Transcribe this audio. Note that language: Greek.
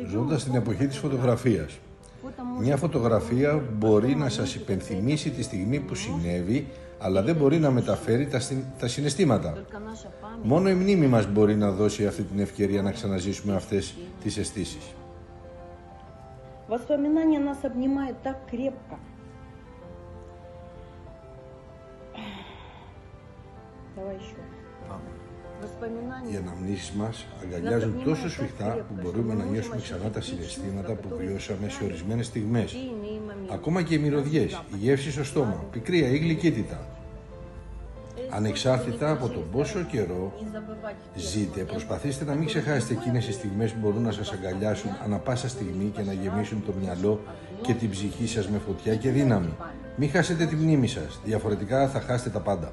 Ζώντας στην εποχή της φωτογραφίας. Μια φωτογραφία μπορεί να σας υπενθυμίσει τη στιγμή που συνέβη, αλλά δεν μπορεί να μεταφέρει τα συναισθήματα. Μόνο η μνήμη μας μπορεί να δώσει αυτή την ευκαιρία να ξαναζήσουμε αυτές τις αισθήσεις. Воспоминания нас обнимают так крепко. Давай еще. Οι αναμνήσεις μας αγκαλιάζουν τόσο σφιχτά που μπορούμε να νιώσουμε ξανά τα συναισθήματα που βιώσαμε σε ορισμένες στιγμές. Ακόμα και οι μυρωδιές, η γεύση στο στόμα, πικρία ή γλυκύτητα. Ανεξάρτητα από τον πόσο καιρό ζείτε, προσπαθήστε να μην ξεχάσετε εκείνες οι στιγμές που μπορούν να σας αγκαλιάσουν ανά πάσα στιγμή και να γεμίσουν το μυαλό και την ψυχή σας με φωτιά και δύναμη. Μην χάσετε τη μνήμη σας, διαφορετικά θα χάσετε τα πάντα.